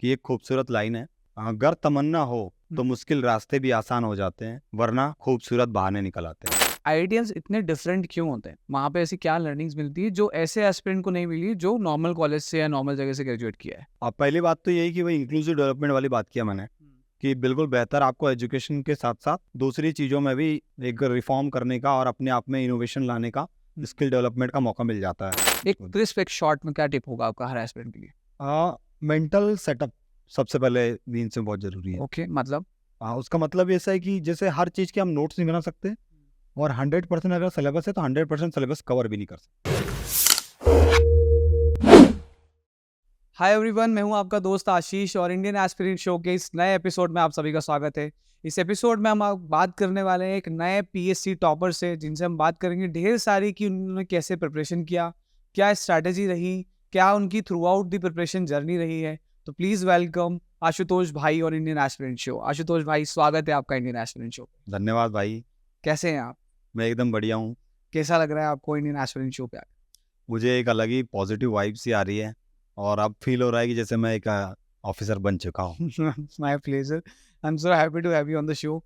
कि एक खूबसूरत लाइन है, अगर तमन्ना हो तो मुश्किल रास्ते भी आसान हो जाते हैं, वरना खूबसूरत बहाने निकल आते हैं। आइडियल्स इतने डिफरेंट क्यों होते हैं? वहाँ पे ऐसी क्या लर्निंग्स मिलती है जो ऐसे एस्पिरेंट को नहीं मिली जो नॉर्मल कॉलेज से या नॉर्मल जगह से ग्रेजुएट किया है? अब पहली बात तो यही कि वही इंक्लूसिव डेवलपमेंट वाली बात किया मैंने, कि बिल्कुल बेहतर आपको एजुकेशन के साथ साथ दूसरी चीज़ों में भी एक रिफॉर्म करने का और अपने आप में इनोवेशन लाने का, स्किल डेवलपमेंट का मौका मिल जाता है। एक क्रिस्प एक शॉर्ट में क्या टिप होगा आपका हर एस्पिरेंट के लिए? मेंटल सेटअप सबसे पहले मीन से बहुत ज़रूरी है। ओके, मतलब उसका मतलब ऐसा है कि जैसे हर चीज़ के हम नोट्स नहीं बना सकते, और 100% अगर सिलेबस है तो 100% सिलेबस कवर भी नहीं कर सकते। हाय एवरीवन, मैं हूं आपका दोस्त आशीष और इंडियन एस्पिरेंट शो के इस नए एपिसोड में आप सभी का स्वागत है। इस एपिसोड में हम बात करने वाले हैं एक नए पीएससी टॉपर से, जिनसे हम बात करेंगे ढेर सारी कि उन्होंने कैसे प्रिपरेशन किया, क्या स्ट्रैटेजी रही, क्या उनकी through out the preparation journey रही है। तो प्लीज वेलकम आशुतोष भाई और इंडियन एस्पिरेंट शो। आशुतोष भाई, स्वागत है आपका इंडियन एस्पिरेंट शो। धन्यवाद भाई। कैसे हैं आप? मैं एकदम बढ़िया हूँ। कैसा लग रहा है आपको इंडियन एस्पिरेंट शो पे? मुझे एक अलग ही पॉजिटिव वाइब सी आ रही है, और अब फील हो रहा है कि जैसे मैं एक ऑफिसर बन चुका हूँ। My pleasure, I am so happy to have you on the show.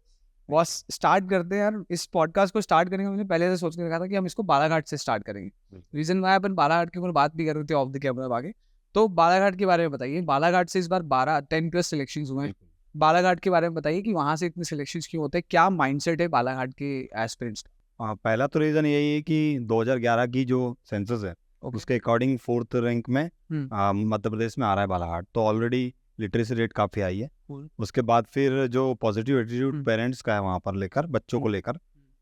Boss, start करते हैं यार। इस पॉडकास्ट को स्टार्ट करेंगे, मैंने पहले से सोच के रखा था कि हम इसको बालाघाट से स्टार्ट करेंगे। रीजन वाई अपन बालाघाट के ऊपर बात भी कर रहे थे ऑफ द कैमरा आगे। तो बालाघाट के बारे में बताइए। बालाघाट से इस बार 10+ सिलेक्शंस हुए हैं। बालाघाट के बारे में बताइए कि वहाँ से इतने सिलेक्शंस क्यों होते हैं, क्या माइंडसेट है बालाघाट के एस्पिरेंट्स का? पहला तो रीज़न यही है कि 2011 की जो सेंसस है, उसके अकॉर्डिंग 4th रैंक में मध्य प्रदेश में आ रहा है बालाघाट। तो ऑलरेडी लिटरेसी रेट काफ़ी हाई है। उसके बाद फिर जो पॉजिटिव एटीट्यूड पेरेंट्स का है वहाँ पर लेकर, बच्चों को लेकर,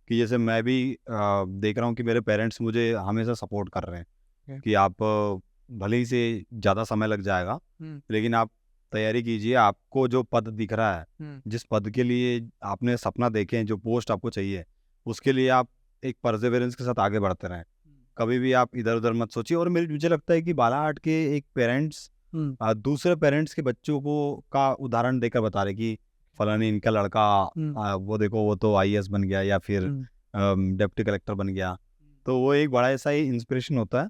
कि जैसे मैं भी देख रहा हूँ कि मेरे पेरेंट्स मुझे हमेशा सपोर्ट कर रहे हैं कि आप भले ही से ज़्यादा समय लग जाएगा, लेकिन आप तैयारी कीजिए। आपको जो पद दिख रहा है, जिस पद के लिए आपने सपना देखे, जो पोस्ट आपको चाहिए, उसके लिए आप एक परसेवरेंस के साथ आगे बढ़ते रहें। कभी भी आप इधर उधर मत सोचिए। और मुझे लगता है कि बालाघाट के एक पेरेंट्स दूसरे पेरेंट्स के बच्चों को का उदाहरण देकर बता रहे कि फलानी इनका लड़का वो देखो, वो तो आईएएस बन गया या फिर डिप्टी कलेक्टर बन गया। तो वो एक बड़ा ऐसा ही इंस्पिरेशन होता है।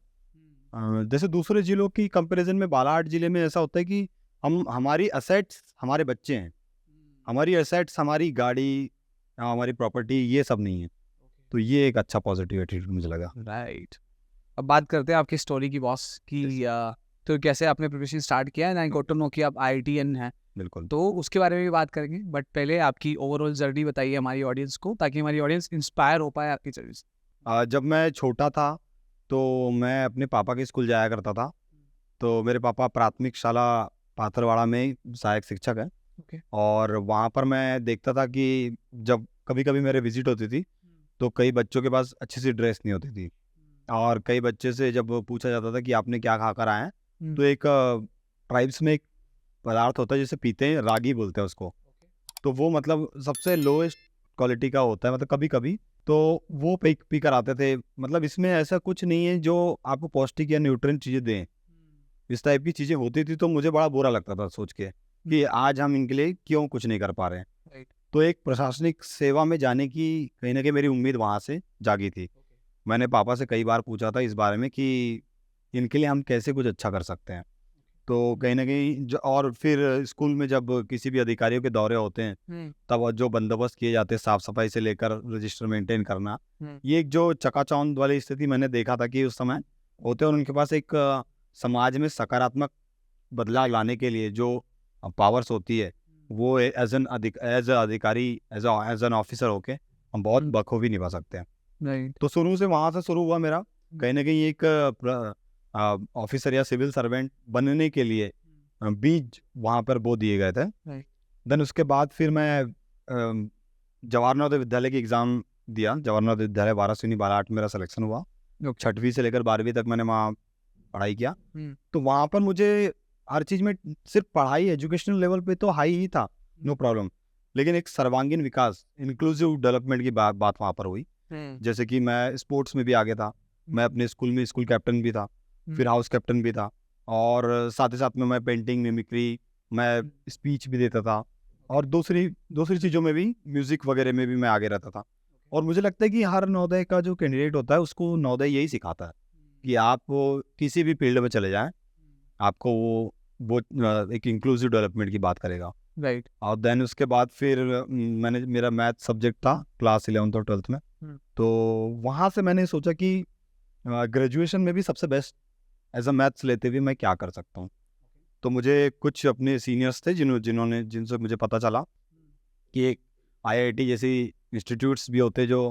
जैसे दूसरे जिलों की कंपैरिजन में बालाघाट जिले में ऐसा होता है कि हमारी असेट्स हमारे बच्चे हैं, हमारी असेट्स हमारी गाड़ी, हमारी प्रॉपर्टी, ये सब नहीं है। तो ये एक अच्छा पॉजिटिव एटीट्यूड मुझे लगा। राइट। अब बात करते हैं आपकी स्टोरी की बॉस की। तो कैसे आपने प्रिपरेशन स्टार्ट किया? And I got to know कि आप आईआईटीएन हैं। बिल्कुल। तो उसके बारे में भी बात करेंगे, बट पहले आपकी ओवरऑल जर्नी बताइए हमारी ऑडियंस को, ताकि हमारी ऑडियंस इंस्पायर हो पाए आपकी जर्नी से। जब मैं छोटा था तो मैं अपने पापा के स्कूल जाया करता था। तो मेरे पापा प्राथमिक शाला पाथरवाड़ा में सहायक शिक्षक हैं। ओके। और वहाँ पर मैं देखता था कि जब कभी कभी मेरे विजिट होती थी, तो कई बच्चों के पास अच्छी सी ड्रेस नहीं होती थी। और कई बच्चे से जब पूछा जाता था कि आपने क्या खा कर आए हैं, तो एक ट्राइब्स में एक पदार्थ होता है जिसे पीते हैं, रागी बोलते हैं उसको। तो वो मतलब सबसे लोएस्ट क्वालिटी का होता है, मतलब कभी कभी तो वो पी कर आते थे। मतलब इसमें ऐसा कुछ नहीं है जो आपको पौष्टिक या न्यूट्रिएंट चीज़ें दें। इस टाइप की चीज़ें होती थी, तो मुझे बड़ा बुरा लगता था सोच के कि आज हम इनके लिए क्यों कुछ नहीं कर पा रहे हैं। तो एक प्रशासनिक सेवा में जाने की कहीं ना कहीं मेरी उम्मीद वहाँ से जागी थी। मैंने पापा से कई बार पूछा था इस बारे में कि इनके लिए हम कैसे कुछ अच्छा कर सकते हैं। तो कहीं ना कहीं और फिर स्कूल में जब किसी भी अधिकारियों के दौरे होते हैं, तब जो बंदोबस्त किए जाते हैं, साफ सफाई से लेकर रजिस्टर मेंटेन करना, ये एक जो चकाचौंध वाली स्थिति मैंने देखा था कि उस समय होते हैं। और उनके पास एक समाज में सकारात्मक बदलाव लाने के लिए जो पावर्स होती है, वो एज अधिकारी, एज एन ऑफिसर होके हम बहुत बखूबी निभा सकते हैं। तो शुरू से वहाँ से शुरू हुआ मेरा कहीं ना कहीं एक ऑफिसर या सिविल सर्वेंट बनने के लिए बीज वहाँ पर बो दिए गए थे। देन उसके बाद फिर मैं जवाहर नवोदय विद्यालय की एग्ज़ाम दिया। जवाहर नवोदय विद्यालय वारासिनी बालाघाट मेरा सिलेक्शन हुआ। 6वीं से लेकर 12वीं तक मैंने वहाँ पढ़ाई किया। तो वहाँ पर मुझे हर चीज़ में सिर्फ पढ़ाई एजुकेशनल लेवल पे तो हाई ही था, नो प्रॉब्लम, लेकिन एक सर्वांगीण विकास, इंक्लूसिव डेवलपमेंट की बात वहाँ पर हुई। जैसे कि मैं स्पोर्ट्स में भी आगे था। मैं अपने स्कूल में स्कूल कैप्टन भी था, फिर हाउस कैप्टन भी था, और साथ ही साथ में मैं पेंटिंग, मिमिक्री, मैं स्पीच भी देता था, और दूसरी चीज़ों में भी, म्यूज़िक वगैरह में भी मैं आगे रहता था। और मुझे लगता है कि हर नवोदय का जो कैंडिडेट होता है उसको नवोदय यही सिखाता है कि आप किसी भी फील्ड में चले जाएं, आपको वो वो एक इंक्लूसिव डेवलपमेंट की बात करेगा। राइट। और देन उसके बाद फिर मैंने मेरा मैथ सब्जेक्ट था क्लास 11th और 12th में। तो वहाँ से मैंने सोचा कि ग्रेजुएशन में भी सबसे बेस्ट एज अ मैथ्स लेते हुए मैं क्या कर सकता हूँ। तो मुझे कुछ अपने सीनियर्स थे जिनसे मुझे पता चला कि एक IIT जैसी इंस्टीट्यूट्स भी होते जो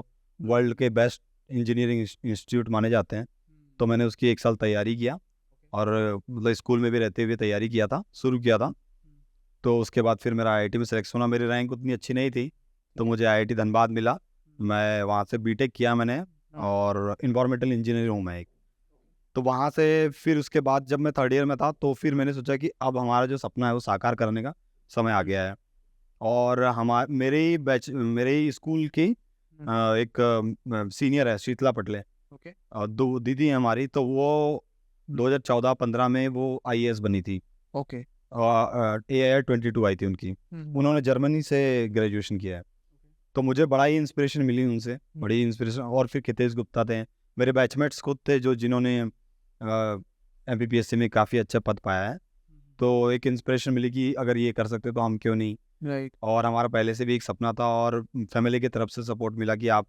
वर्ल्ड के बेस्ट इंजीनियरिंग इंस्टीट्यूट माने जाते हैं। तो मैंने उसकी 1 साल तैयारी किया और मतलब स्कूल में भी रहते हुए तैयारी शुरू किया था। तो उसके बाद फिर मेरा IIT में सिलेक्शन हुआ। मेरी रैंक उतनी अच्छी नहीं थी तो मुझे IIT धनबाद मिला। मैं वहाँ से बीटेक किया मैंने और इन्वायरमेंटल इंजीनियर हूँ मैं एक। तो वहाँ से फिर उसके बाद जब मैं 3rd ईयर में था तो फिर मैंने सोचा कि अब हमारा जो सपना है वो साकार करने का समय आ गया है। और मेरे ही स्कूल की एक सीनियर है शीतला पटले, ओके। और 2 दीदी हैं हमारी। तो वो 2014-15 में वो IAS बनी थी ओके। और AIR 22 आई थी उनकी। उन्होंने जर्मनी से ग्रेजुएशन किया है। तो मुझे बड़ा ही इंस्पिरेशन मिली उनसे, बड़ी इंस्पिरेशन। और फिर खितेश गुप्ता थे, मेरे बैचमेट्स खुद थे जिन्होंने MPPSC में काफ़ी अच्छा पद पाया है। तो एक इंस्पिरेशन मिली कि अगर ये कर सकते तो हम क्यों नहीं। राइट। और हमारा पहले से भी एक सपना था और फैमिली की तरफ से सपोर्ट मिला कि आप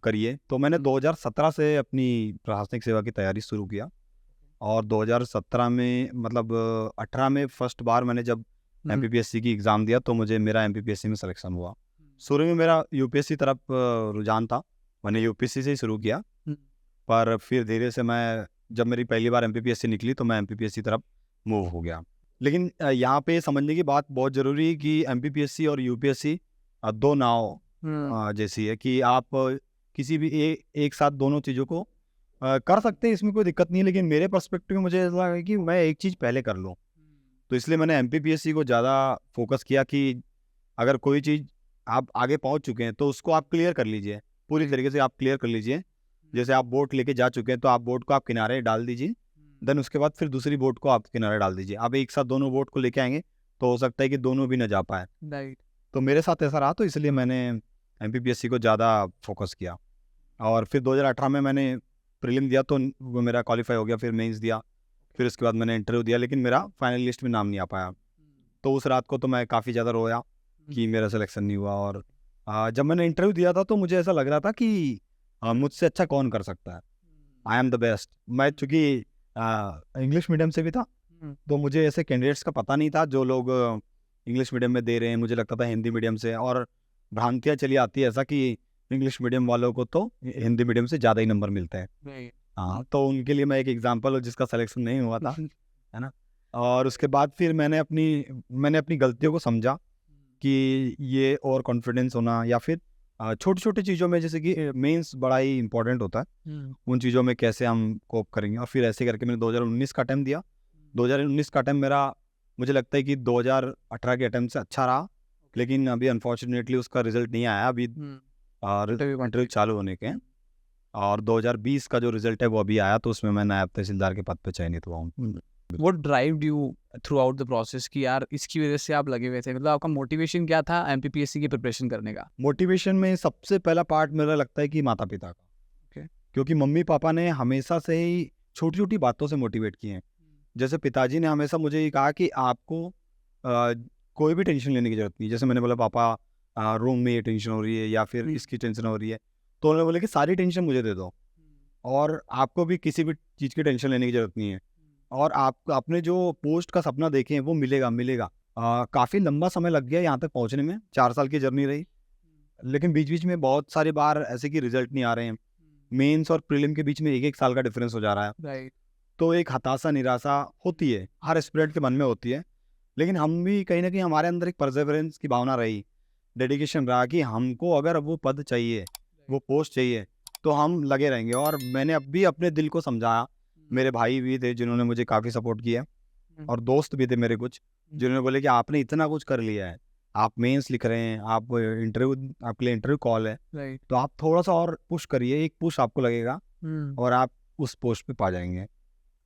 करिए। तो मैंने 2017 से अपनी प्रशासनिक सेवा की तैयारी शुरू किया और 2017 में मतलब 18 में फर्स्ट बार मैंने जब MPPSC की एग्ज़ाम दिया तो मेरा MPPSC में सिलेक्शन हुआ। शुरू में मेरा UPSC तरफ रुझान था, मैंने UPSC से ही शुरू किया। पर फिर धीरे से जब मेरी पहली बार MPPSC निकली तो मैं MPPSC तरफ मूव हो गया। लेकिन यहाँ पे समझने की बात बहुत ज़रूरी है कि MPPSC और UPSC 2 नाव जैसी है कि आप किसी भी एक साथ दोनों चीज़ों को कर सकते हैं, इसमें कोई दिक्कत नहीं है। लेकिन मेरे पर्सपेक्टिव में मुझे ऐसा लगा कि मैं एक चीज़ पहले कर लूँ। तो इसलिए मैंने MPPSC को ज़्यादा फोकस किया कि अगर कोई चीज़ आप आगे पहुँच चुके हैं तो उसको आप क्लियर कर लीजिए, पूरी तरीके से आप क्लियर कर लीजिए। जैसे आप बोट लेके जा चुके हैं तो आप बोट को आप किनारे डाल दीजिए, देन उसके बाद फिर दूसरी बोट को आप किनारे डाल दीजिए। आप एक साथ दोनों बोट को लेके आएंगे तो हो सकता है कि दोनों भी न जा पाए। राइट। तो मेरे साथ ऐसा रहा, तो इसलिए मैंने MPPSC को ज़्यादा फोकस किया। और फिर 2018 में मैंने प्रीलिम दिया तो वो मेरा क्वालिफाई हो गया। फिर मेंस दिया, फिर उसके बाद मैंने इंटरव्यू दिया, लेकिन मेरा फाइनल लिस्ट में नाम नहीं आ पाया। तो उस रात को तो मैं काफ़ी ज़्यादा रोया कि मेरा सिलेक्शन नहीं हुआ। और जब मैंने इंटरव्यू दिया था तो मुझे ऐसा लग रहा था कि मुझसे अच्छा कौन कर सकता है, आई एम द बेस्ट। मैं चूँकि इंग्लिश मीडियम से भी था तो मुझे ऐसे कैंडिडेट्स का पता नहीं था जो लोग इंग्लिश मीडियम में दे रहे हैं। मुझे लगता था हिंदी मीडियम से, और भ्रांतियाँ चली आती है ऐसा कि इंग्लिश मीडियम वालों को तो हिंदी मीडियम से ज़्यादा ही नंबर मिलते हैं। हाँ, तो उनके लिए मैं एक एग्जांपल हूँ जिसका सिलेक्शन नहीं हुआ था, है ना। और उसके बाद फिर मैंने अपनी गलतियों को समझा कि ये ओवर कॉन्फिडेंस होना या फिर छोटी छोटी चीज़ों में, जैसे कि मेंस बड़ा ही इंपॉर्टेंट होता है, उन चीज़ों में कैसे हम कोप करेंगे। और फिर ऐसे करके मैंने 2019 का अटैम्प्ट दिया। 2019 का अटैम्प्ट मेरा मुझे लगता है कि 2018 के अटैम्प्ट से अच्छा रहा, लेकिन अभी अनफॉर्चुनेटली उसका रिजल्ट नहीं आया। अभी इंटरव्यू चालू होने के हैं और 2020 का जो रिजल्ट है वो अभी आया, तो उसमें मैं नायब तहसीलदार के पद पे चयनित हुआ हूँ। What drived you throughout the process कि यार इसकी वजह से आप लगे हुए थे, मतलब आपका मोटिवेशन क्या था MPPSC की प्रिपरेशन करने का? मोटिवेशन में सबसे पहला पार्ट मेरा लगता है कि माता पिता का। क्योंकि मम्मी पापा ने हमेशा से ही छोटी छोटी बातों से मोटिवेट किए हैं। जैसे पिताजी ने हमेशा मुझे ये कहा कि आपको कोई भी टेंशन लेने की जरूरत नहीं। जैसे मैंने बोला पापा रूम में ये टेंशन हो रही है या फिर इसकी टेंशन हो रही है, तो उन्होंने बोला कि सारी टेंशन मुझे दे दो और आपको भी किसी भी चीज़ की टेंशन लेने की जरूरत नहीं है। और आप अपने जो पोस्ट का सपना देखे हैं वो मिलेगा। काफ़ी लंबा समय लग गया यहाँ तक पहुँचने में, 4 साल की जर्नी रही। लेकिन बीच बीच में बहुत सारी बार ऐसे कि रिजल्ट नहीं आ रहे हैं। मेंस और प्रीलिम के बीच में 1-1 साल का डिफरेंस हो जा रहा है। राइट। तो एक हताशा निराशा होती है, हर एस्पिरेंट के मन में होती है। लेकिन हम भी कहीं ना कहीं हमारे अंदर एक परसेवरेंस की भावना रही, डेडिकेशन रहा कि हमको अगर वो पद चाहिए, वो पोस्ट चाहिए, तो हम लगे रहेंगे। और मैंने अब भी अपने दिल को समझाया। मेरे भाई भी थे जिन्होंने मुझे काफ़ी सपोर्ट किया, और दोस्त भी थे मेरे कुछ जिन्होंने बोले कि आपने इतना कुछ कर लिया है, आप मेंस लिख रहे हैं, आप आपके लिए इंटरव्यू कॉल है, राइट। तो आप थोड़ा सा और पुश करिए, एक पुश आपको लगेगा और आप उस पोस्ट पे पा जाएंगे।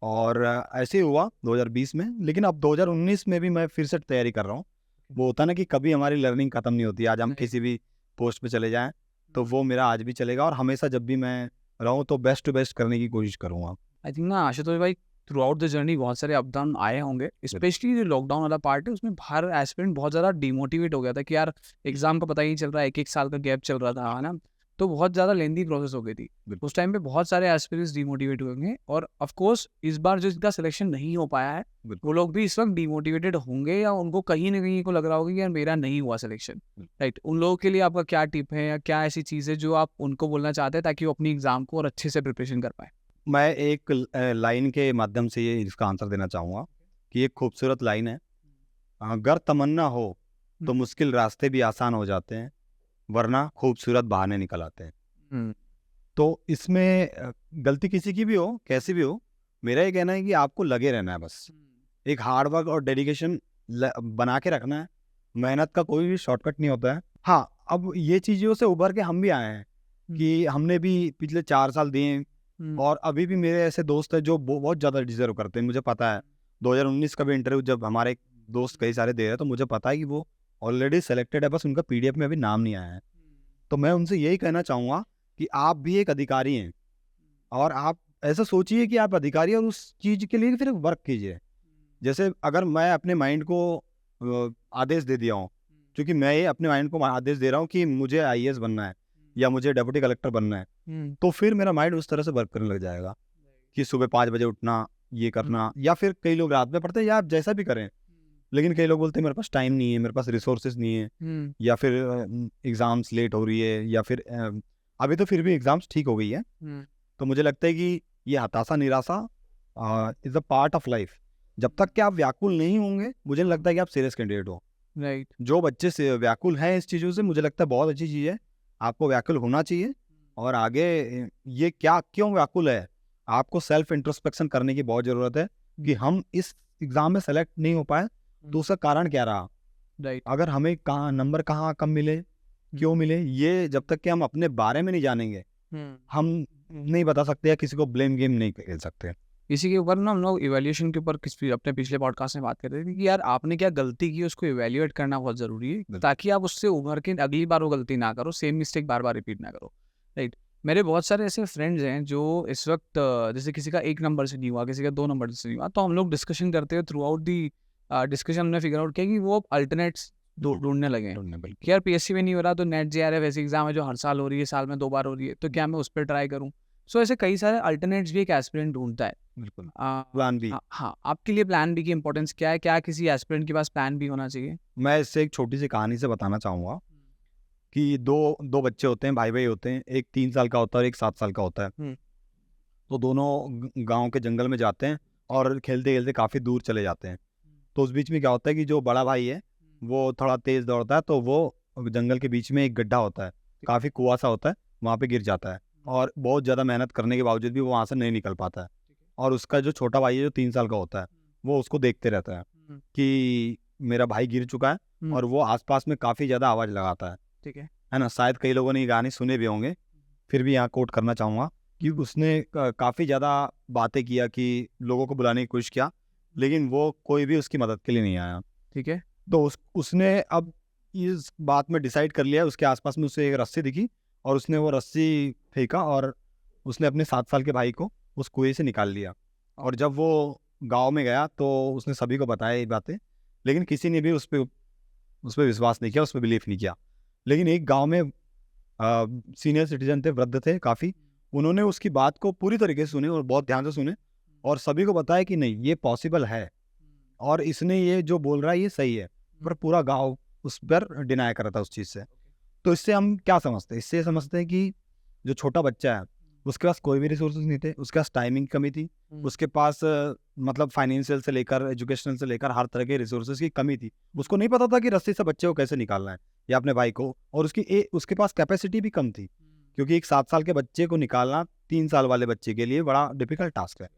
और ऐसे ही हुआ 2020 में। लेकिन अब 2019 में भी मैं फिर से तैयारी कर रहा हूँ। वो होता ना कि कभी हमारी लर्निंग ख़त्म नहीं होती। आज हम किसी भी पोस्ट पे चले जाएं तो वो मेरा आज भी चलेगा, और हमेशा जब भी मैं रहूँ तो बेस्ट टू बेस्ट करने की कोशिश करूँगा। आई थिंक ना आशुतोष भाई, थ्रू आउट द जर्नी बहुत सारे अप डाउन आए होंगे, स्पेशली जो लॉकडाउन वाला पार्ट है उसमें हर एस्पिरेंट बहुत ज़्यादा डिमोटिवेट हो गया था कि यार एग्जाम का पता ही नहीं चल रहा है, 1-1 साल का गैप चल रहा था, है ना? तो बहुत ज़्यादा लेंदी प्रोसेस हो गई थी। उस टाइम पे बहुत सारे एस्पिरेंट्स डिमोटिवेट हुए होंगे और ऑफ कोर्स इस बार जो इनका सिलेक्शन नहीं हो पाया है वो लोग भी इस वक्त डिमोटिवेटेड होंगे या उनको कहीं ना कहीं को लग रहा होगा कि यार मेरा नहीं हुआ सिलेक्शन, राइट? उन लोगों के लिए आपका क्या टिप है या क्या ऐसी चीज़ है जो आप उनको बोलना चाहते हैं ताकि वो अपनी एग्जाम को और अच्छे से प्रिपरेशन कर पाए? मैं एक लाइन के माध्यम से ये इसका आंसर देना चाहूँगा कि एक खूबसूरत लाइन है, अगर तमन्ना हो तो मुश्किल रास्ते भी आसान हो जाते हैं, वरना खूबसूरत बहाने निकल आते हैं। तो इसमें गलती किसी की भी हो, कैसी भी हो, मेरा ये कहना है कि आपको लगे रहना है बस। एक हार्ड वर्क और डेडिकेशन बना के रखना है। मेहनत का कोई भी शॉर्टकट नहीं होता है। हाँ, अब ये चीज़ों से उभर के हम भी आए हैं कि हमने भी पिछले 4 साल दिए और अभी भी मेरे ऐसे दोस्त हैं जो बहुत ज़्यादा डिजर्व करते हैं। मुझे पता है 2019 का भी इंटरव्यू जब हमारे दोस्त कई सारे दे रहे हैं तो मुझे पता है कि वो ऑलरेडी सेलेक्टेड है, बस उनका पीडीएफ में अभी नाम नहीं आया है। तो मैं उनसे यही कहना चाहूँगा कि आप भी एक अधिकारी हैं और आप ऐसा सोचिए कि आप अधिकारी हैं और उस चीज़ के लिए फिर वर्क कीजिए। जैसे अगर मैं अपने माइंड को आदेश दे दिया हूँ, क्योंकि मैं ये अपने माइंड को आदेश दे रहा हूँ कि मुझे आईएएस बनना है या मुझे डेप्यूटी कलेक्टर बनना है, तो फिर मेरा माइंड उस तरह से वर्क करने लग जाएगा कि सुबह 5 बजे उठना, ये करना, या फिर कई लोग रात में पढ़ते हैं या आप जैसा भी करें, लेकिन कई लोग बोलते हैं मेरे पास टाइम नहीं है, मेरे पास रिसोर्सेज नहीं है, या फिर एग्जाम्स लेट हो रही है, या फिर अभी तो फिर भी एग्जाम्स ठीक हो गई है। तो मुझे लगता है कि ये हताशा निराशा is a part of life. जब तक कि आप व्याकुल नहीं होंगे, मुझे नहीं लगता कि आप सीरियस कैंडिडेट हो। राइट। जो बच्चे से व्याकुल हैं इस चीज़ों से, मुझे लगता है बहुत अच्छी चीज़ है, आपको व्याकुल होना चाहिए। और आगे ये क्या क्यों व्याकुल है, आपको सेल्फ इंट्रोस्पेक्शन करने की बहुत ज़रूरत है कि हम इस एग्ज़ाम में सेलेक्ट नहीं हो पाए तो उसका कारण क्या रहा। राइट। अगर हमें नंबर कहाँ कम मिले, क्यों मिले, ये जब तक कि हम अपने बारे में नहीं जानेंगे, हम नहीं बता सकते या किसी को ब्लेम गेम नहीं खेल सकते। इसी के ऊपर ना हम लोग इवैल्यूएशन के ऊपर अपने पिछले पॉडकास्ट में बात कर रहे थे कि यार आपने क्या गलती की उसको इवैल्यूएट करना बहुत ज़रूरी है ताकि आप उससे उभर के अगली बार वो गलती ना करो, सेम मिस्टेक बार बार रिपीट ना करो, राइट? मेरे बहुत सारे ऐसे फ्रेंड्स हैं जो इस वक्त जैसे किसी का 1 नंबर से नहीं हुआ, किसी का 2 नंबर से नहीं हुआ, तो हम लोग डिस्कशन करते हुए थ्रू आउट दी डिस्कशन हमने फिगर आउट किया कि वो अल्टरनेट्स ढूंढने लगे हैं कि यार पीएससी में नहीं हो रहा तो नेट जेआरएफ ऐसी एग्जाम है जो हर साल हो रही है, साल में 2 बार हो रही है, तो क्या मैं उस पर ट्राई करूँ? सो ऐसे कई सारे अल्टरनेट्स भी एक एस्पिरेंट ढूंढता है। बिल्कुल, प्लान बी। हाँ, आपके लिए प्लान बी की इंपॉर्टेंस क्या है? क्या किसी एस्पिरेंट के पास प्लान बी होना चाहिए? मैं इससे एक छोटी सी कहानी से बताना चाहूँगा कि दो बच्चे होते हैं, भाई भाई होते हैं, एक 3 साल का होता है और एक 7 साल का होता है। तो दोनों गांव के जंगल में जाते हैं और खेलते खेलते काफ़ी दूर चले जाते हैं। तो उस बीच में क्या होता है कि जो बड़ा भाई है वो थोड़ा तेज़ दौड़ता है, तो वो जंगल के बीच में एक गड्ढा होता है, काफ़ी कुआसा होता है, वहाँ पे गिर जाता है और बहुत ज़्यादा मेहनत करने के बावजूद भी वो वहाँ से नहीं निकल पाता है। और उसका जो छोटा भाई है जो 3 साल का होता है, वो उसको देखते रहता है कि मेरा भाई गिर चुका है, और वो आसपास में काफ़ी ज़्यादा आवाज़ लगाता है। ठीक है ना? शायद कई लोगों ने ये गाने सुने भी होंगे, फिर भी यहाँ कोट करना चाहूँगा कि उसने काफ़ी ज़्यादा बातें किया कि लोगों को बुलाने की कोशिश किया, लेकिन वो कोई भी उसकी मदद के लिए नहीं आया। ठीक है। तो उसने अब इस बात में डिसाइड कर लिया, उसके आसपास में उसे एक रस्सी दिखी और उसने वो रस्सी फेंका और उसने अपने 7 साल के भाई को उस कुएं से निकाल लिया। और जब वो गांव में गया तो उसने सभी को बताया ये बातें, लेकिन किसी ने भी उस पर विश्वास नहीं किया, उस पर बिलीव नहीं किया। लेकिन एक गांव में सीनियर सिटीजन थे, वृद्ध थे काफ़ी, उन्होंने उसकी बात को पूरी तरीके से सुने और बहुत ध्यान से सुने और सभी को बताया कि नहीं, ये पॉसिबल है और इसने ये जो बोल रहा है ये सही है, पर पूरा गांव उस पर डिनाई कर रहा था उस चीज़ से। तो इससे हम क्या समझते हैं? इससे समझते हैं कि जो छोटा बच्चा है उसके पास कोई भी रिसोर्सेज नहीं थे, उसके पास टाइमिंग कमी थी, उसके पास मतलब फाइनेंशियल से लेकर एजुकेशनल से लेकर हर तरह के रिसोर्सेज की कमी थी। उसको नहीं पता था कि रस्सी से बच्चे को कैसे निकालना है या अपने भाई को, और उसके पास कैपेसिटी भी कम थी, क्योंकि एक 7 साल के बच्चे को निकालना 3 साल वाले बच्चे के लिए बड़ा डिफिकल्ट टास्क है।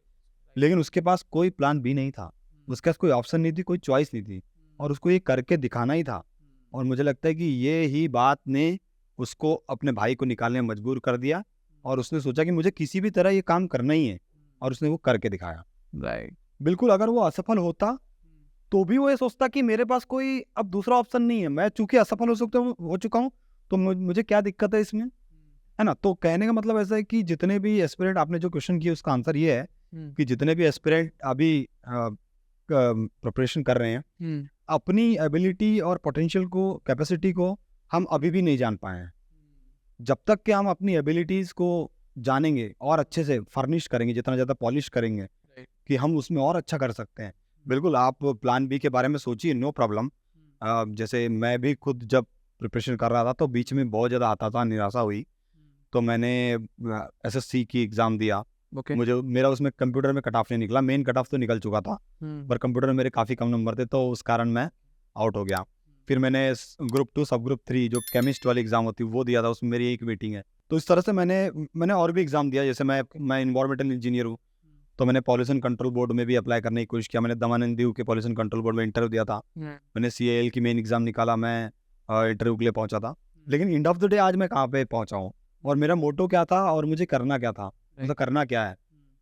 लेकिन उसके पास कोई प्लान बी नहीं था, उसके पास कोई ऑप्शन नहीं थी, कोई चॉइस नहीं थी, और उसको ये करके दिखाना ही था। और मुझे लगता है कि ये ही बात ने उसको अपने भाई को निकालने में मजबूर कर दिया और उसने सोचा कि मुझे किसी भी तरह ये काम करना ही है, और उसने वो करके दिखाया। राइट। बिल्कुल, अगर वो असफल होता तो भी वो ये सोचता कि मेरे पास कोई अब दूसरा ऑप्शन नहीं है, मैं चूंकि असफल हो चुका हूँ तो मुझे क्या दिक्कत है इसमें, है ना? तो कहने का मतलब ऐसा है कि जितने भी एस्पिरेंट, आपने जो क्वेश्चन किया उसका आंसर ये है कि जितने भी एस्पिरेंट अभी प्रिपरेशन कर रहे हैं, अपनी एबिलिटी और पोटेंशियल को, कैपेसिटी को हम अभी भी नहीं जान पाए हैं। जब तक कि हम अपनी एबिलिटीज़ को जानेंगे और अच्छे से फर्निश करेंगे, जितना ज़्यादा पॉलिश करेंगे कि हम उसमें और अच्छा कर सकते हैं। बिल्कुल आप प्लान बी के बारे में सोचिए, नो प्रॉब्लम। जैसे मैं भी खुद जब प्रिपरेशन कर रहा था तो बीच में बहुत ज़्यादा आता था, निराशा हुई, तो मैंने एसएससी की एग्ज़ाम दिया। मुझे मेरा उसमें कंप्यूटर में कट ऑफ नहीं निकला, मेन कट ऑफ तो निकल चुका था, पर कंप्यूटर में मेरे काफ़ी कम नंबर थे, तो उस कारण मैं आउट हो गया। फिर मैंने ग्रुप 2 सब ग्रुप 3 जो केमिस्ट वाली एग्ज़ाम होती है वो दिया था, उसमें मेरी एक वेटिंग है। तो इस तरह से मैंने और भी एग्ज़ाम दिया। जैसे मैं इन्वायरमेंटल इंजीनियर हूँ, तो मैंने पॉल्यूशन कंट्रोल बोर्ड में भी अप्लाई करने की कोशिश किया। मैंने दमानंद दीव के पॉल्यूशन कंट्रोल बोर्ड में इंटरव्यू दिया था। मैंने CAL की मेन एग्ज़ाम निकाला, मैं इंटरव्यू के लिए पहुंचा था। लेकिन एंड ऑफ द डे आज मैं कहाँ पे पहुंचा हूँ और मेरा मोटो क्या था और मुझे करना क्या था, मतलब करना क्या है,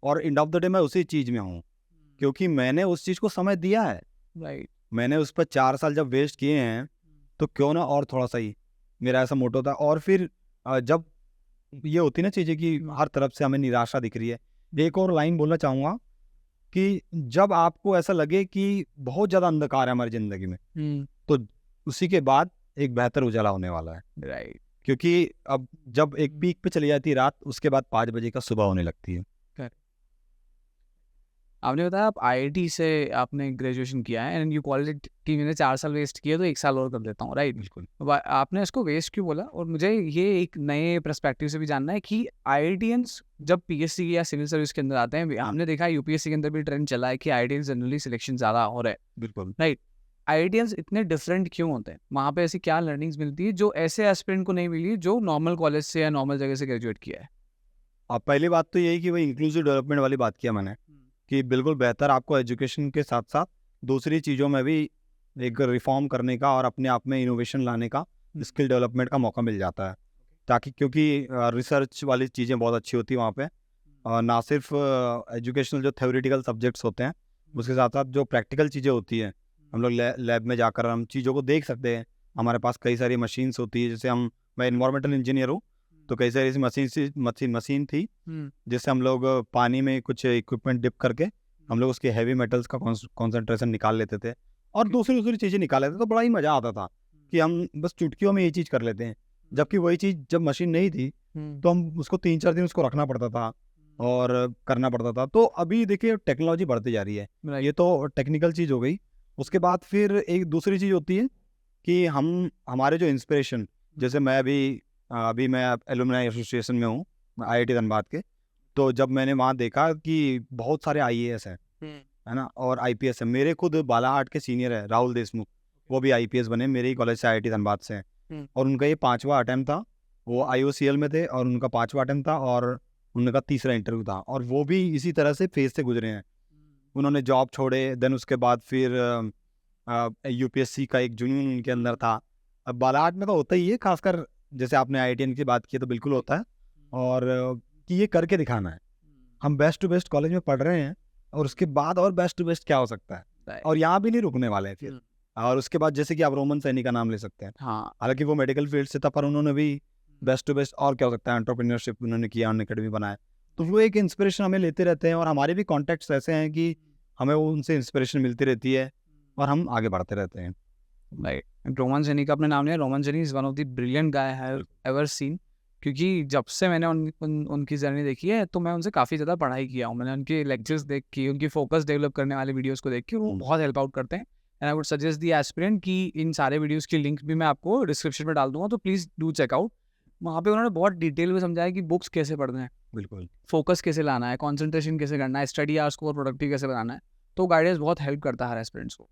और एंड ऑफ द डे मैं उसी चीज़ में हूँ क्योंकि मैंने उस चीज़ को समय दिया है। राइट। मैंने उस पर 4 साल जब वेस्ट किए हैं तो क्यों ना और थोड़ा सा ही, मेरा ऐसा मोटो था। और फिर जब ये होती ना चीज़ें कि हर तरफ से हमें निराशा दिख रही है, एक और लाइन बोलना चाहूँगा कि जब आपको ऐसा लगे कि बहुत ज़्यादा अंधकार है हमारी ज़िंदगी में, तो उसी के बाद एक बेहतर उजाला होने वाला है। राइट। क्योंकि अब जब एक पीक पे चली जाती है रात, उसके बाद 5 बजे का सुबह होने लगती है। आपने बताया आप IIT से आपने ग्रेजुएशन किया है एंड यू कॉल्ड इट कि मैंने 4 साल वेस्ट किए तो 1 साल और कर देता हूँ, राइट? बिल्कुल। आपने इसको वेस्ट क्यों बोला? और मुझे ये एक नए पर्सपेक्टिव से भी जानना है कि IITians जब PSC या सिविल सर्विस के अंदर आते हैं, हमने देखा है UPSC के अंदर भी ट्रेंड चला है कि IITians जनरली सिलेक्शन ज़्यादा हो रहा है, बिल्कुल। राइट? IITians इतने डिफरेंट क्यों होते हैं? वहाँ पे ऐसी क्या लर्निंग्स मिलती है जो ऐसे एस्पिरेंट को नहीं मिली जो नॉर्मल कॉलेज से या नॉर्मल जगह से ग्रेजुएट किया है? अब पहली बात तो यही कि वही इंक्लूसिव डेवलपमेंट वाली बात किया मैंने, कि बिल्कुल बेहतर आपको एजुकेशन के साथ साथ दूसरी चीज़ों में भी एक रिफॉर्म करने का और अपने आप में इनोवेशन लाने का, स्किल डेवलपमेंट का मौका मिल जाता है। ताकि क्योंकि रिसर्च वाली चीज़ें बहुत अच्छी होती हैं वहाँ पे, और ना सिर्फ एजुकेशनल जो थ्योरेटिकल सब्जेक्ट्स होते हैं, उसके साथ साथ जो प्रैक्टिकल चीज़ें होती हैं, हम लोग लैब में जाकर हम चीज़ों को देख सकते हैं। हमारे पास कई सारी मशीन्स होती है, जैसे मैं इन्वायरमेंटल इंजीनियर हूँ, तो कई सारी ऐसी मशीन थी जिससे हम लोग पानी में कुछ इक्विपमेंट डिप करके हम लोग उसके हैवी मेटल्स का कॉन्सेंट्रेशन निकाल लेते थे और दूसरी चीज़ें निकाल लेते थे। तो बड़ा ही मज़ा आता था कि हम बस चुटकियों में ये चीज़ कर लेते हैं, जबकि वही चीज़ जब मशीन नहीं थी तो हम उसको 3-4 दिन उसको रखना पड़ता था और करना पड़ता था। तो अभी देखिए टेक्नोलॉजी बढ़ती जा रही है, ये तो टेक्निकल चीज़ हो गई। उसके बाद फिर एक दूसरी चीज़ होती है कि हमारे जो इंस्पिरेशन, जैसे मैं अभी मैं एलुमनाई एसोसिएशन में हूँ IIT धनबाद के, तो जब मैंने वहाँ देखा कि बहुत सारे IAS हैं, है ना, और IPS है। मेरे खुद बालाहाट के सीनियर है राहुल देशमुख, वो भी IPS बने, मेरे ही कॉलेज से IIT धनबाद से हैं, और उनका ये 5वां अटेम्प्ट था। वो IOCL में थे और उनका 5वां अटेम्प्ट था और उनका 3रा इंटरव्यू था, और वो भी इसी तरह से फेज से गुजरे हैं। उन्होंने जॉब छोड़े, देन उसके बाद फिर UPSC का एक जुनून उनके अंदर था। अब बालाहाट में तो होता ही है, खासकर जैसे आपने IITian की बात की तो बिल्कुल होता है, और कि ये करके दिखाना है। हम बेस्ट टू बेस्ट कॉलेज में पढ़ रहे हैं और उसके बाद और बेस्ट टू बेस्ट क्या हो सकता है, और यहाँ भी नहीं रुकने वाले हैं फिर। और उसके बाद जैसे कि आप रोमन सैनी का नाम ले सकते हैं, हालांकि वो मेडिकल फील्ड से था, पर उन्होंने भी बेस्ट टू बेस्ट और क्या हो सकता है, एंटरप्रेन्योरशिप उन्होंने किया, अनअकैडमी बनाया। तो वो एक इंस्पिरेशन हमें लेते रहते हैं, और हमारे भी कॉन्टैक्ट्स ऐसे हैं कि हमें उनसे इंस्पिरेशन मिलती रहती है और हम आगे बढ़ते रहते हैं। राइट। रोमन सैनी का आपने नाम लिया, Roman Saini is one of the brilliant guy I have ever seen, क्योंकि जब से मैंने उनकी जर्नी देखी है तो मैं उनसे काफ़ी ज़्यादा पढ़ाई किया हूँ। मैंने उनके लेक्चर्स देख के, उनकी फोकस डेवलप करने वाले वीडियोस को देख के, वो बहुत हेल्प आउट करते हैं। And I would suggest the aspirant कि इन सारे वीडियोस की लिंक भी मैं आपको डिस्क्रिप्शन में डाल दूंगा, तो प्लीज़ डू चेक आउट। वहाँ पे उन्होंने बहुत डिटेल में समझाया कि बुक्स कैसे पढ़ना है, बिल्कुल फोकस कैसे लाना है, कॉन्सेंट्रेशन कैसे करना है, स्टडी आवर्स को और प्रोडक्टिव कैसे बनाना है। तो गाइडेंस बहुत हेल्प करता है हर एस्पिरेंट्स को।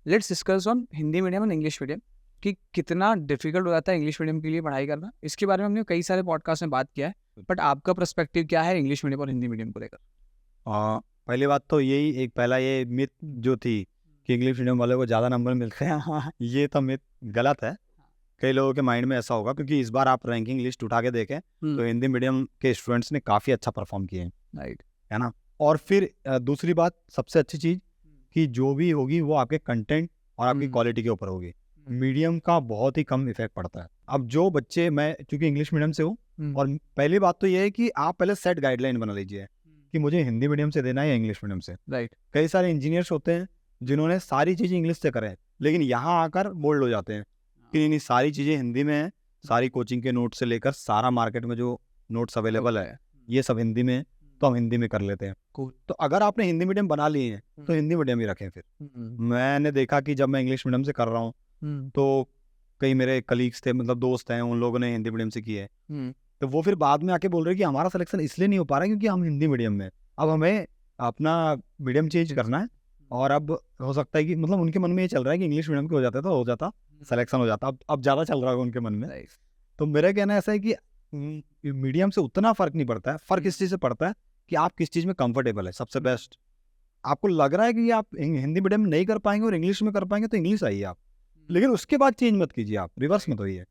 Let's discuss on Hindi medium and English medium, कि कितना डिफिकल्ट हो जाता है इंग्लिश मीडियम के लिए पढ़ाई करना। इसके बारे में हमने कई सारे पॉडकास्ट में बात किया है, बट आपका पर्सपेक्टिव क्या है इंग्लिश मीडियम और हिंदी मीडियम को लेकर? पहली बात तो यही, एक पहला ये मिथ जो थी कि इंग्लिश मीडियम वाले को ज़्यादा नंबर मिलते हैं, ये तो मिथ गलत है। कई लोगों के माइंड में ऐसा होगा, क्योंकि इस बार आप रैंकिंग लिस्ट उठा के देखें तो हिंदी मीडियम के स्टूडेंट्स ने काफ़ी अच्छा परफॉर्म किए हैं, राइट, है ना। और फिर दूसरी बात, सबसे अच्छी चीज़ कि जो भी होगी वो आपके कंटेंट और आपकी क्वालिटी के ऊपर होगी। मीडियम का बहुत ही कम इफेक्ट पड़ता है। अब जो बच्चे, मैं चूंकि इंग्लिश मीडियम से हूँ, और पहली बात तो ये है कि आप पहले सेट गाइडलाइन बना लीजिए कि मुझे हिंदी मीडियम से देना है या इंग्लिश मीडियम से। राइट। कई सारे इंजीनियर्स होते हैं जिन्होंने सारी चीज़ें इंग्लिश से करें, लेकिन यहाँ आकर बोल्ड हो जाते हैं कि नहीं नहीं, सारी चीज़ें हिंदी में हैं, सारी कोचिंग के नोट्स से लेकर सारा मार्केट में जो नोट्स अवेलेबल है ये सब हिंदी में है, तो हम हिंदी में कर लेते हैं। तो अगर आपने हिंदी मीडियम बना लिए हैं तो हिंदी मीडियम ही रखें। फिर मैंने देखा कि जब मैं इंग्लिश मीडियम से कर रहा हूँ तो कई मेरे कलीग्स थे, मतलब दोस्त हैं, उन लोगों ने हिंदी मीडियम से किए हैं, तो वो फिर बाद में आके बोल रहे हैं कि हमारा सिलेक्शन इसलिए नहीं हो पा रहा है क्योंकि हम हिंदी मीडियम में, अब हमें अपना मीडियम चेंज करना है। और अब हो सकता है कि मतलब उनके मन में ये चल रहा है कि इंग्लिश मीडियम के हो जाता है तो हो जाता, सिलेक्शन हो जाता। अब ज़्यादा चल रहा है उनके मन में। तो मेरा कहना ऐसा है कि मीडियम से उतना फ़र्क नहीं पड़ता है। फ़र्क इस चीज़ से पड़ता है कि आप किस चीज़ में कंफर्टेबल है। सबसे बेस्ट, आपको लग रहा है कि आप हिंदी मीडियम में नहीं कर पाएंगे और इंग्लिश में कर पाएंगे तो इंग्लिश आइए आप, लेकिन उसके बाद चेंज मत कीजिए, आप रिवर्स मत होइए।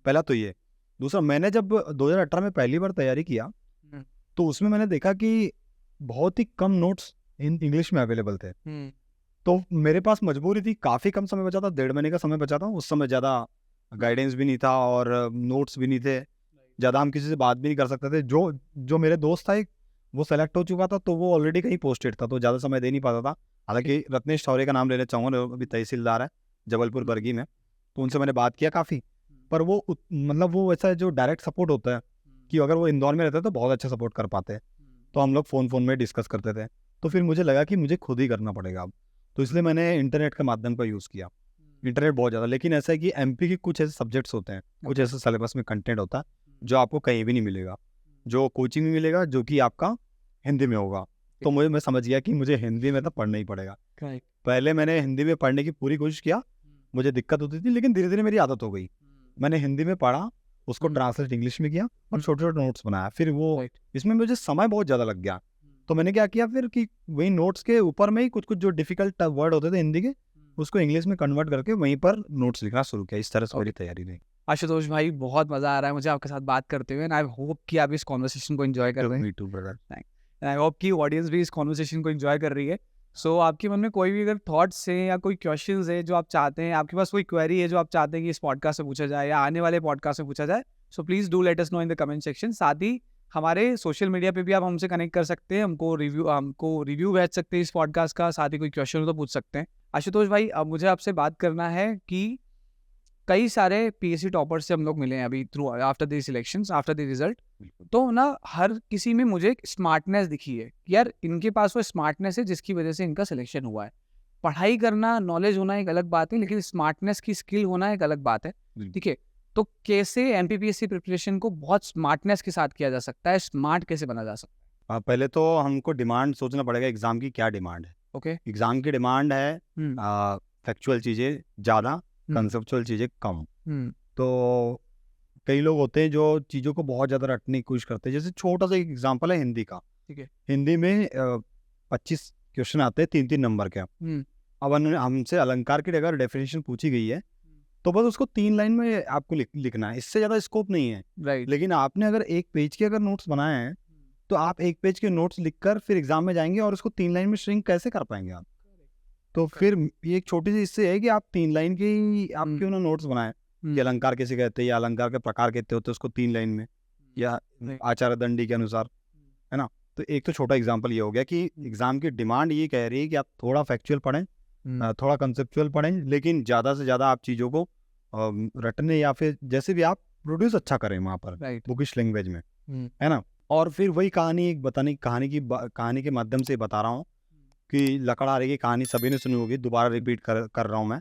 पहला तो ये। दूसरा, मैंने जब 2018 में पहली बार तैयारी किया तो उसमें मैंने देखा कि बहुत ही कम नोट्स इंग्लिश में अवेलेबल थे। तो मेरे पास मजबूरी थी, काफ़ी कम समय बचा था, 1.5 महीने का समय बचा था। उस समय ज़्यादा गाइडेंस भी नहीं था और नोट्स भी नहीं थे, ज़्यादा हम किसी से बात भी नहीं कर सकते थे। जो मेरे दोस्त था एक, वो सेलेक्ट हो चुका था तो वो ऑलरेडी कहीं पोस्टेड था, तो ज़्यादा समय दे नहीं पाता था। हालांकि रत्नेश शौर्य का नाम लेना चाहूँगा, अभी तहसीलदार है जबलपुर बरगी में, तो उनसे मैंने बात किया काफ़ी। पर वो मतलब वो ऐसा जो डायरेक्ट सपोर्ट होता है कि अगर वो इंदौर में रहते हैं तो बहुत अच्छा सपोर्ट कर पाते हैं, तो हम लोग फ़ोन में डिस्कस करते थे। तो फिर मुझे लगा कि मुझे खुद ही करना पड़ेगा अब, तो इसलिए मैंने इंटरनेट के माध्यम का यूज़ किया। इंटरनेट बहुत ज़्यादा, लेकिन ऐसा है कि एमपी के कुछ ऐसे सब्जेक्ट्स होते हैं, कुछ ऐसे सिलेबस में कंटेंट होता है जो आपको कहीं भी नहीं मिलेगा, जो कोचिंग में मिलेगा, जो कि आपका हिंदी में होगा। तो मैं समझ गया कि मुझे हिंदी में तो पढ़ना ही पड़ेगा। पहले मैंने हिंदी में पढ़ने की पूरी कोशिश किया, मुझे दिक्कत होती थी, लेकिन धीरे धीरे मेरी आदत हो गई। मैंने हिंदी में पढ़ा, उसको ट्रांसलेट इंग्लिश में किया और छोटे छोटे नोट्स बनाया। फिर वो इसमें मुझे समय बहुत ज़्यादा लग गया, तो मैंने क्या किया फिर कि वही नोट्स के ऊपर में ही कुछ कुछ जो डिफिकल्ट वर्ड होते थे हिंदी के, उसको इंग्लिश में कन्वर्ट करके वहीं पर नोट्स लिखना शुरू किया। इस तरह से मेरी तैयारी रही। आशुतोष भाई, बहुत मज़ा आ रहा है मुझे आपके साथ बात करते हुए, एंड आई होप कि आप इस कॉन्वर्सेशन को एंजॉय कर रहे हैं। Me too, brother. I hope कि ऑडियंस भी इस कॉन्वर्सेशन को एंजॉय कर रही है। सो आपके मन में कोई भी अगर थॉट्स हैं या कोई क्वेश्चंस है जो आप चाहते हैं, आपके पास कोई क्वेरी है जो आप चाहते हैं कि इस पॉडकास्ट में पूछा जाए या आने वाले पॉडकास्ट में पूछा जाए, so please do let us know in the comment section. साथ ही हमारे सोशल मीडिया पे भी आप हमसे कनेक्ट कर सकते हैं, हमको रिव्यू भेज सकते हैं इस पॉडकास्ट का, साथ ही कोई क्वेश्चन हो तो पूछ सकते हैं। आशुतोष भाई, अब मुझे आपसे बात करना है कि कई सारे पीएससी टॉपर्स से हम लोग मिले हैं अभी through after the selections, after the result, तो ना हर किसी में मुझे एक स्मार्टनेस दिखी है कि यार इनके पास वो स्मार्टनेस है जिसकी वजह से इनका सिलेक्शन हुआ है। पढ़ाई करना, नॉलेज होना एक अलग बात है, लेकिन स्मार्टनेस की स्किल होना एक अलग बात है। ठीक है, तो कैसे एमपीपीएससी प्रिपरेशन को बहुत स्मार्टनेस के साथ किया जा सकता है, स्मार्ट कैसे बना जा सकता है? पहले तो हमको डिमांड सोचना पड़ेगा, एग्जाम की क्या डिमांड है। ओके। एग्जाम की डिमांड है फैक्चुअल चीज़ें ज़्यादा, कंसेप्चुअल चीज़ें कम। तो कई लोग होते हैं जो चीज़ों को बहुत ज़्यादा रटने की कोशिश करते हैं। जैसे छोटा सा एक एग्जांपल है हिंदी का। ठीक है। हिंदी में 25 क्वेश्चन आते हैं 3-3 नंबर के। अब हमसे अलंकार की अगर डेफिनेशन पूछी गई है तो बस उसको 3 लाइन में आपको लिखना है, इससे ज़्यादा स्कोप नहीं है। राइट। लेकिन आपने अगर 1 पेज के अगर नोट्स बनाए हैं तो आप 1 पेज के नोट्स लिखकर फिर एग्जाम में जाएंगे और उसको 3 लाइन में श्रिंक कैसे कर पाएंगे आप? तो फिर ये एक छोटी सी इससे है कि आप 3 लाइन की आप क्यों ना नोट्स बनाएं कि अलंकार कैसे कहते हैं या अलंकार के प्रकार कहते होते हैं, उसको 3 लाइन में या आचार्य दंडी के अनुसार, है ना। तो एक तो छोटा एग्जांपल ये हो गया कि एग्जाम की डिमांड ये कह रही है कि आप थोड़ा फैक्चुअल पढ़ें, थोड़ा कंसेप्चुअल पढ़ें, लेकिन ज़्यादा से ज़्यादा आप चीज़ों को रटने या फिर जैसे भी आप प्रोड्यूस अच्छा करें वहाँ पर बुकिश लैंग्वेज में, है ना। और फिर वही कहानी एक बताने कहानी के माध्यम से बता रहा हूँ कि लकड़हारे की कहानी सभी ने सुनी होगी, दोबारा रिपीट कर रहा हूँ मैं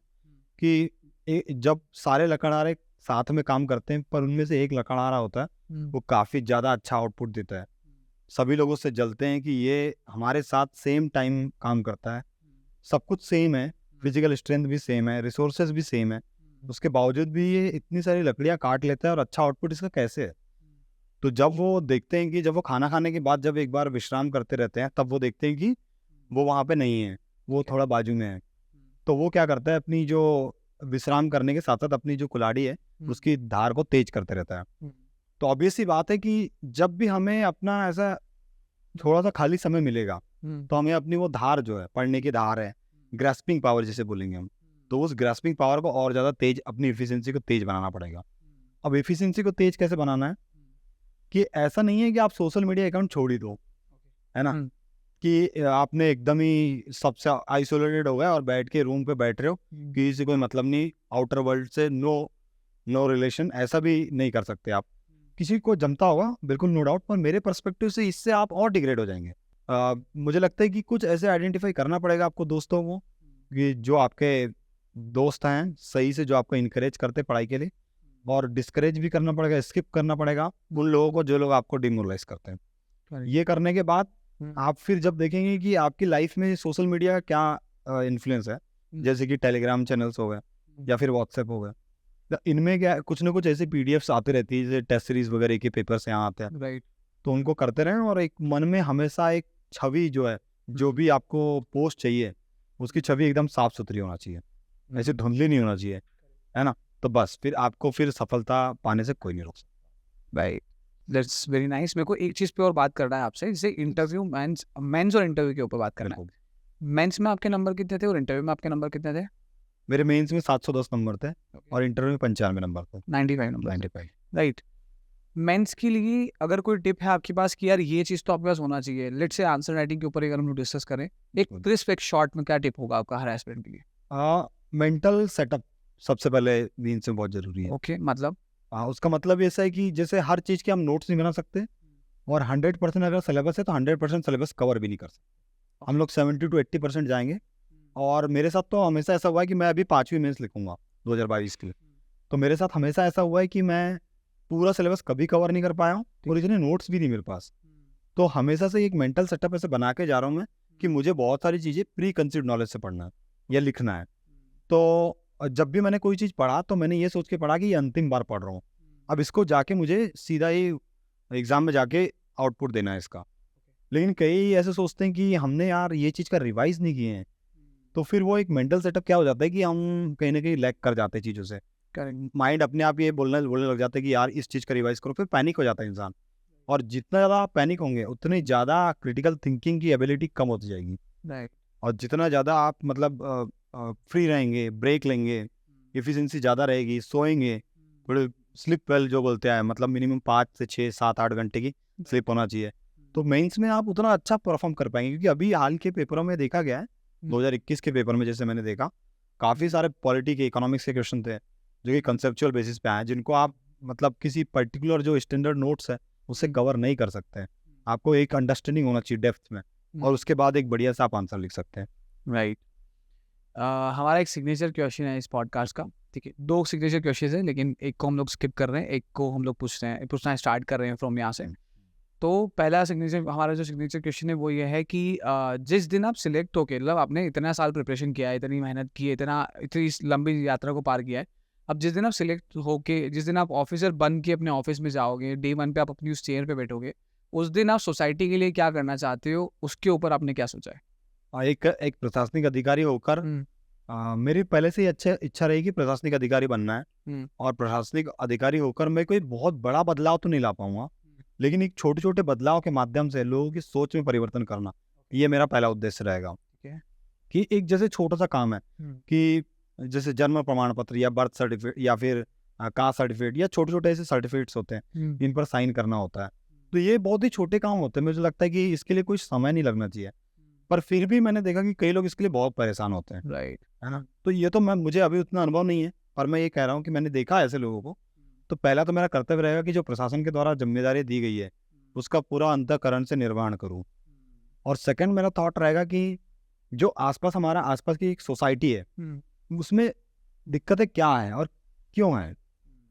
कि जब सारे लकड़हारे साथ में काम करते हैं पर उनमें से एक लकड़हारा होता है वो काफ़ी ज़्यादा अच्छा आउटपुट देता है। सभी लोग उससे जलते हैं कि ये हमारे साथ सेम टाइम काम करता है, सब कुछ सेम है, फिजिकल स्ट्रेंथ भी सेम है, रिसोर्सेज भी सेम है, उसके बावजूद भी ये इतनी सारी लकड़ियाँ काट लेता है और अच्छा आउटपुट इसका कैसे है। तो जब वो देखते हैं कि जब वो खाना खाने के बाद जब एक बार विश्राम करते रहते हैं तब वो देखते हैं कि वो वहाँ पे नहीं है, वो थोड़ा बाजू में है। तो वो क्या करता है, अपनी जो विश्राम करने के साथ साथ अपनी जो कुल्हाड़ी है उसकी धार को तेज करते रहता है। तो ऑब्वियस सी बात है कि जब भी हमें अपना ऐसा थोड़ा सा खाली समय मिलेगा तो हमें अपनी वो धार जो है, पढ़ने की धार है, ग्रास्पिंग पावर जिसे बोलेंगे हम, तो उस ग्रास्पिंग पावर को और ज़्यादा तेज, अपनी एफिशिएंसी को तेज बनाना पड़ेगा। अब एफिशिएंसी को तेज कैसे बनाना है कि ऐसा नहीं है कि आप सोशल मीडिया अकाउंट छोड़ ही दो, है ना, कि आपने एकदम ही सबसे आइसोलेटेड हो गए और बैठ के रूम पे बैठ रहे हो, किसी से कोई मतलब नहीं, आउटर वर्ल्ड से नो रिलेशन, ऐसा भी नहीं कर सकते आप। किसी को जमता होगा बिल्कुल, नो डाउट, पर मेरे पर्सपेक्टिव से इससे आप और डिग्रेड हो जाएंगे। मुझे लगता है कि कुछ ऐसे आइडेंटिफाई करना पड़ेगा आपको दोस्तों को, कि जो आपके दोस्त हैं सही से, जो आपको इनकरेज करते पढ़ाई के लिए, और डिस्करेज भी करना पड़ेगा, स्किप करना पड़ेगा उन लोगों को जो लोग आपको डिमोरलाइज करते हैं। ये करने के बाद आप फिर जब देखेंगे कि आपकी लाइफ में सोशल मीडिया का क्या इन्फ्लुएंस है, जैसे कि टेलीग्राम चैनल्स हो गए या फिर व्हाट्सएप हो गया, तो इनमें क्या कुछ ना कुछ ऐसे पीडीएफ्स आते रहती है, जैसे टेस्ट सीरीज वगैरह के पेपर्स यहाँ आते हैं, राइट। तो उनको करते रहें, और एक मन में हमेशा एक छवि जो है, जो भी आपको पोस्ट चाहिए, उसकी छवि एकदम साफ सुथरी होना चाहिए, ऐसे धुंधली नहीं होना चाहिए, है ना। तो बस फिर आपको फिर सफलता पाने से कोई नहीं रोक सकता। Right, that's very nice. मेरे को एक चीज़ पे और बात करना है आपसे, जैसे इंटरव्यू मेंस और इंटरव्यू के ऊपर बात करना है। मेंस में आपके नंबर कितने थे और इंटरव्यू में आपके नंबर कितने थे? मेरे मेंस में 710 नंबर थे और इंटरव्यू में 95 नंबर थे। 95 नंबर। 95। राइट। मेंस के लिए अगर कोई टिप है आपके पास कि यार ये चीज़ तो आपके पास होना चाहिए, लेट्स से आंसर राइटिंग के ऊपर अगर हम लोग डिस्कस करें, एक बिल्कुल। क्रिस्प एक शॉर्ट में क्या टिप होगा आपका हर एस्पिरेंट के लिए? मेंटल सेटअप सबसे पहले मेंस में बहुत जरूरी है। ओके, मतलब उसका मतलब ऐसा है कि जैसे हर चीज़ के हम नोट्स नहीं बना सकते, और 100% अगर सिलेबस है तो 100% सिलेबस कवर भी नहीं कर सकते। हम लोग 70 to 80% जाएंगे, और मेरे साथ तो हमेशा ऐसा हुआ है कि मैं अभी 5वीं मेंस लिखूंगा 2022 के लिए, तो मेरे साथ हमेशा ऐसा हुआ है कि मैं पूरा सिलेबस कभी कवर नहीं कर पाया हूँ, और इतने नोट्स भी नहीं मेरे पास। तो हमेशा से एक मेंटल सेटअप ऐसे बना के जा रहा हूँ मैं, कि मुझे बहुत सारी चीज़ें प्री कंसीड नॉलेज से पढ़ना है या लिखना है। तो जब भी मैंने कोई चीज़ पढ़ा तो मैंने ये सोच के पढ़ा कि ये अंतिम बार पढ़ रहा हूँ, अब इसको जाके मुझे सीधा ही एग्ज़ाम में जाके आउटपुट देना है इसका। लेकिन कई ऐसे सोचते हैं कि हमने यार ये चीज़ का रिवाइज नहीं किए हैं, तो फिर वो एक मेंटल सेटअप क्या हो जाता है कि हम कहीं ना कहीं लैग कर जाते हैं चीज़ों से। माइंड अपने आप ये बोलने लग जाता है कि यार इस चीज़ का रिवाइज करो, फिर पैनिक हो जाता है इंसान, और जितना ज़्यादा आप पैनिक होंगे उतनी ज़्यादा क्रिटिकल थिंकिंग की एबिलिटी कम होती जाएगी। राइट। और जितना ज़्यादा आप मतलब फ्री रहेंगे, ब्रेक लेंगे, एफिशिएंसी ज़्यादा रहेगी, सोएंगे, थोड़े स्लिप वेल जो बोलते हैं, मतलब मिनिमम 5 से 6 7 8 घंटे की स्लिप होना चाहिए, तो मेंस में आप उतना अच्छा परफॉर्म कर पाएंगे। क्योंकि अभी हाल के पेपरों में देखा गया है, 2021 के पेपर में जैसे मैंने देखा, काफ़ी सारे पॉलिटी के, इकोनॉमिक्स के क्वेश्चन थे जो कि कंसेप्चुअल बेसिस पे आए, जिनको आप मतलब किसी पर्टिकुलर जो स्टैंडर्ड नोट्स है उससे कवर नहीं कर सकते हैं। आपको एक अंडरस्टैंडिंग होना चाहिए डेप्थ में, और उसके बाद एक बढ़िया सा आप आंसर लिख सकते हैं। राइट। हमारा एक सिग्नेचर क्वेश्चन है इस पॉडकास्ट का, ठीक है। 2 सिग्नेचर क्वेश्चन है, लेकिन एक को हम लोग स्किप कर रहे हैं, एक को हम लोग पूछना स्टार्ट कर रहे हैं फ्रॉम यहाँ से। तो पहला सिग्नेचर, हमारा जो सिग्नेचर क्वेश्चन है वो ये है कि जिस दिन आप सिलेक्ट होके, मतलब आपने इतना साल प्रिपरेशन किया है, इतनी मेहनत की है, इतनी लंबी यात्रा को पार किया है, अब जिस दिन आप सिलेक्ट होके, जिस दिन आप ऑफिसर बन के अपने ऑफिस में जाओगे, डे 1 पे आप अपनी उस चेयर पे बैठोगे, उस दिन आप सोसाइटी के लिए क्या करना चाहते हो, उसके ऊपर आपने क्या सोचा है? एक प्रशासनिक अधिकारी होकर मेरी पहले से ही इच्छा रही कि प्रशासनिक अधिकारी बनना है, और प्रशासनिक अधिकारी होकर मैं कोई बहुत बड़ा बदलाव तो नहीं ला पाऊंगा, लेकिन एक छोटे छोटे बदलाव के माध्यम से लोगों की सोच में परिवर्तन करना, ये मेरा पहला उद्देश्य रहेगा। कि एक जैसे छोटा सा काम है कि जैसे जन्म प्रमाण पत्र या बर्थ सर्टिफिकेट या फिर कास्ट सर्टिफिकेट या छोटे छोटे ऐसे सर्टिफिकेट्स होते हैं, इन पर साइन करना होता है, तो ये बहुत ही छोटे काम होते हैं। मुझे लगता है कि इसके लिए कोई समय नहीं लगना चाहिए, पर फिर भी मैंने देखा कि कई लोग इसके लिए बहुत परेशान होते हैं, राइट। है ना। तो ये तो मुझे अभी उतना अनुभव नहीं है, पर मैं ये कह रहा हूँ कि मैंने देखा ऐसे लोगों को। तो पहला तो मेरा कर्तव्य रहेगा कि जो प्रशासन के द्वारा जिम्मेदारी दी गई है उसका पूरा अंतःकरण से निर्वहन करूँ। और सेकंड मेरा थॉट रहेगा कि जो हमारा आसपास की एक सोसाइटी है, उसमें दिक्कतें क्या है और क्यों है,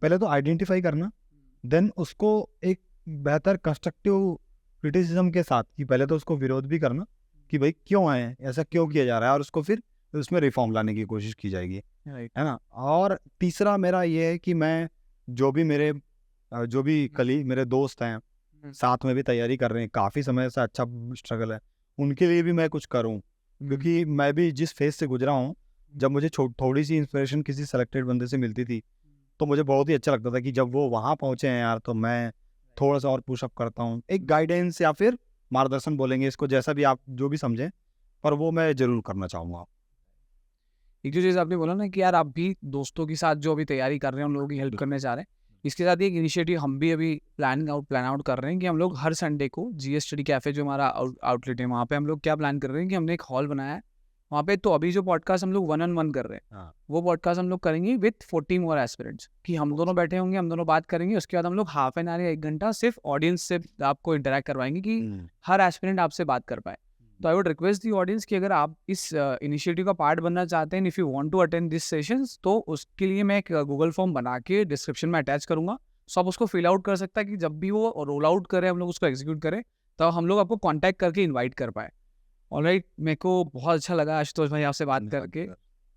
पहले तो आइडेंटिफाई करना, देन उसको एक बेहतर कंस्ट्रक्टिव क्रिटिसिज्म के साथ, कि पहले तो उसको विरोध भी करना कि भाई क्यों है, ऐसा क्यों किया जा रहा है, और उसको फिर उसमें रिफॉर्म लाने की कोशिश की जाएगी, है ना। और तीसरा मेरा ये है कि मैं जो भी मेरे दोस्त हैं, साथ में भी तैयारी कर रहे हैं, काफ़ी समय से अच्छा स्ट्रगल है, उनके लिए भी मैं कुछ करूँ। क्योंकि मैं भी जिस फेज से गुजरा हूँ, जब मुझे थोड़ी सी इंस्पिरेशन किसी सेलेक्टेड बंदे से मिलती थी, तो मुझे बहुत ही अच्छा लगता था कि जब वो वहाँ पहुँचे हैं यार, तो मैं थोड़ा सा और पुशअप करता हूँ। एक गाइडेंस या फिर मार्गदर्शन बोलेंगे इसको, जैसा भी आप जो भी समझें, पर वो मैं जरूर करना चाहूँगा। एक जो चीज़ आपने बोला ना कि यार आप भी दोस्तों के साथ जो अभी तैयारी कर रहे हैं, उन लोगों की हेल्प करने जा रहे हैं, इसके साथ ही एक इनिशिएटिव हम भी अभी प्लान आउट कर रहे हैं कि हम लोग हर संडे को GS स्टडी कैफ़े जो हमारा आउटलेट है वहाँ पे हम लोग क्या प्लान कर रहे हैं कि हमने एक हॉल बनाया है वहाँ पे। तो अभी जो पॉडकास्ट हम लोग 1-on-1 कर रहे हैं हाँ। वो पॉडकास्ट हम लोग करेंगे विथ 40 मोर एस्पिरेंट्स, कि हम दोनों बैठे होंगे, हम दोनों बात करेंगे, उसके बाद हम लोग हाफ एन आवर या 1 घंटा सिर्फ ऑडियंस से आपको इंटरेक्ट करवाएंगे कि हर एस्पिरेंट आपसे बात कर पाए। तो I would request the audience कि अगर आप इस इनिशिएटिव का पार्ट बनना चाहते हैं, if you want to attend this sessions, तो उसके लिए मैं एक गूगल फॉर्म बना के डिस्क्रिप्शन में अटैच करूँगा। सो आप उसको फिल आउट कर सकता है कि जब भी वो रोल आउट करें, हम लोग उसको एग्जीक्यूट करें, तो हम लोग आपको कॉन्टैक्ट करके इन्वाइट कर पाए। ऑलराइट, मेरे को बहुत अच्छा लगा आशुतोष भाई आपसे बात करके,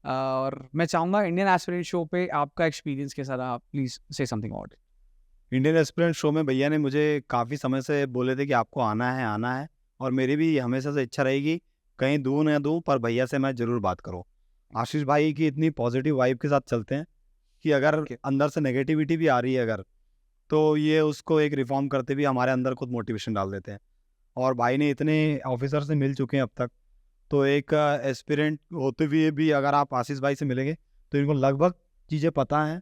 और मैं चाहूँगा इंडियन एस्पिरेंट शो पे आपका एक्सपीरियंस कैसा रहा, प्लीज़ से something about it. Indian aspirant show में भैया ने मुझे काफ़ी समय से बोले थे कि आपको आना है, और मेरी भी हमेशा से इच्छा रहेगी, कहीं दूँ ना दूँ पर भैया से मैं ज़रूर बात करूँ। आशीष भाई की इतनी पॉजिटिव वाइब के साथ चलते हैं कि अगर अंदर से नेगेटिविटी भी आ रही है अगर, तो ये उसको एक रिफॉर्म करते भी हमारे अंदर खुद मोटिवेशन डाल देते हैं। और भाई ने इतने ऑफिसर से मिल चुके हैं अब तक, तो एक एस्पिरेंट होते हुए भी अगर आप आशीष भाई से मिलेंगे तो इनको लगभग चीज़ें पता हैं,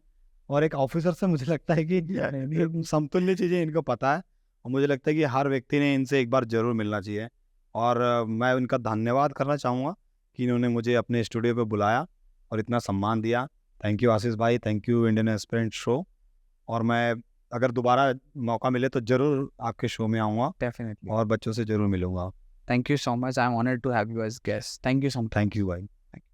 और एक ऑफिसर से मुझे लगता है कि समतुल्य चीज़ें इनको पता है, और मुझे लगता है कि हर व्यक्ति ने इनसे एक बार ज़रूर मिलना चाहिए। और मैं उनका धन्यवाद करना चाहूँगा कि इन्होंने मुझे अपने स्टूडियो पे बुलाया और इतना सम्मान दिया। थैंक यू आशीष भाई, thank you Indian aspirant show. और मैं अगर दोबारा मौका मिले तो ज़रूर आपके शो में आऊँगा डेफिनेटली, और बच्चों से ज़रूर मिलूँगा। Thank you so much, I am honoured to have you as guest. Thank you so much. Thank you भाई।